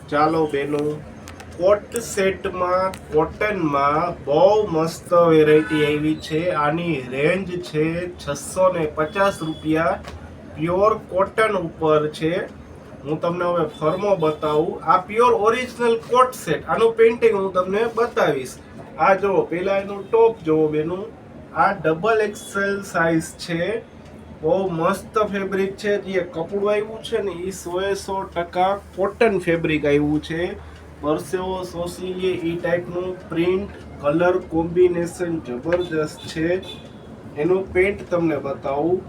ચાલો બેનો, કોટ સેટમાં કોટનમાં બહુ મસ્ત વેરાયટી આવી છે. આની રેન્જ છે 650 રૂપિયા. પ્યોર કોટન ઉપર છે. હું તમને હવે ફર્મો બતાવું. આ પ્યોર ઓરિજિનલ કોટ સેટ, આનું પેઇન્ટિંગ હું તમને બતાવીશ. આ જુઓ, પેલા એનું ટોપ જુઓ બેનું. આ ડબલ એક્સેલ સાઇઝ છે. બહુ મસ્ત ફેબ્રિક છે. જે કપડું આવ્યું છે ને એ 100% કોટન ફેબ્રિક આવ્યું છે. પરસેવો શોષી લે એ ટાઈપનું પ્રિન્ટ, કલર કોમ્બિનેશન જબરજસ્ત છે. એનું પેન્ટ તમને બતાવું.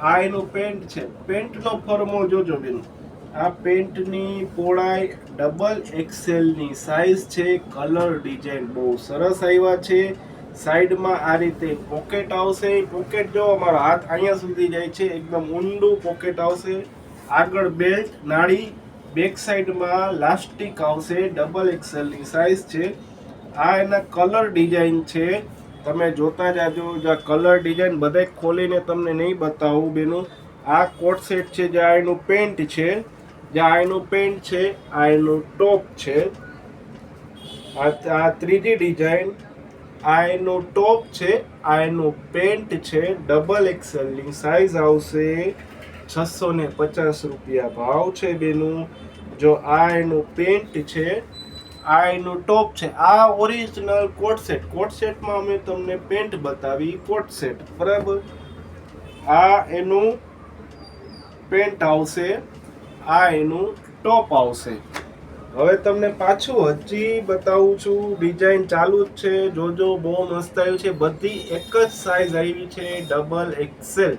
આ એનું પેન્ટ છે. પેન્ટનો ફર્મો જોજો બેન. આ પેન્ટની પહોળાઈ ડબલ એક્સેલની સાઇઝ છે. કલર ડિઝાઇન બહુ સરસ આવ્યા છે. સાઈડમાં આ રીતે પોકેટ આવશે. પોકેટ જો અમારો હાથ અહીંયા સુધી જાય છે, એકદમ ઊંડું પોકેટ આવશે. આગળ બેલ્ટ, નાળી, બેક સાઈડમાં લાસ્ટિક આવશે. ડબલ એક્સેલની સાઇઝ છે. આ એના કલર ડિઝાઇન છે. તમે જોતા જાજો. આ કલર ડિઝાઇન બધા ખોલીને તમને નહીં બતાવું બેનું. આ કોટ સેટ છે. જે આ એનું પેન્ટ છે, જે આ એનું પેન્ટ છે, આ એનું ટોપ છે. આ ત્રીજી ડિઝાઇન. આ એનું ટોપ છે, આ એનું પેન્ટ છે. ડબલ એક્સેલની સાઇઝ આવશે. 650 રૂપિયા ભાવ છે બેનું. જો આ એનું પેન્ટ છે, આ એનું ટોપ છે. આ ઓરિજિનલ કોટ સેટ. કોટ સેટમાં અમે તમને પેન્ટ બતાવી, કોટ સેટ બરાબર. આ એનું પેન્ટ આવશે, આ એનું ટોપ આવશે. હવે તમને પાછું હજી બતાવું છું. ડિઝાઇન ચાલુ જ છે. જોજો, બહુ મસ્ત આવ્યું છે. બધી એક જ સાઇઝ આવી છે, ડબલ એક્સેલ.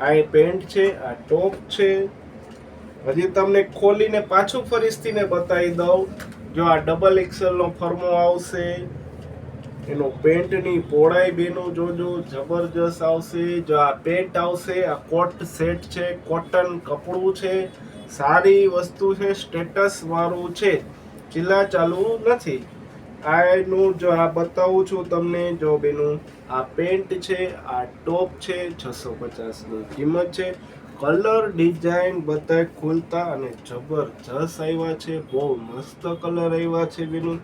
આ એ પેન્ટ છે, આ ટોપ છે. હજી તમને ખોલીને પાછું ફરીથી બતાવી દઉં. જો આ ડબલ એક્સેલનો ફર્મો આવશે. એનો પેન્ટની પહોળાઈ બેનું જોજો, જબરજસ્ત આવશે. જો આ પેન્ટ આવશે. આ કોટ સેટ છે, કોટન કપડું છે, સારી વસ્તુ છે, સ્ટેટસ વાળું છે, ચીલા ચાલુ નથી. આ એનું જો આ બતાવું છું તમને. જો બેનું, આ પેન્ટ છે, આ ટોપ છે. 650ની કિંમત છે. કલર ડિઝાઇન બધા ખુલતા અને જબરજસ્ત આવ્યા છે. બહુ મસ્ત કલર આવ્યા છે બેનું.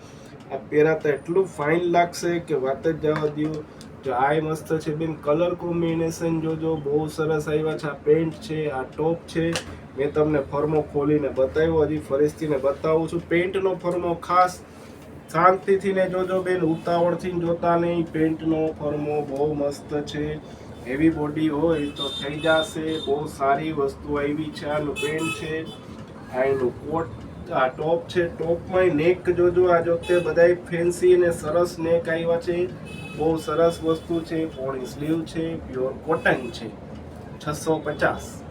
આ પહેરાતા એટલું ફાઇન લાગશે કે વાત જ જવા દો. જો આ મસ્ત છે બેન. કલર કોમ્બિનેશન જોજો, બહુ સરસ આવ્યા છે. આ પેન્ટ છે, આ ટોપ છે. મેં તમને ફર્મો ખોલીને બતાવ્યો. હજી ફરીથી બતાવું છું. પેન્ટનો ફર્મો ખાસ શાંતિથી ને જોજો બેન, ઉતાવળથી જોતા નહીં. પેન્ટનો ફર્મો બહુ મસ્ત છે. હેવી બોડી હોય તો થઈ જશે. બહુ સારી વસ્તુ આવી છે. આનું પેન્ટ છે, આ એનું કોટ, આ ટોપ છે. ટોપમાં નેક જોજો. આ જોતે બધા ફેન્સી અને સરસ નેક આવ્યા છે. બહુ સરસ વસ્તુ છે. પોણી સ્લીવ છે, પ્યોર કોટન છે. 650.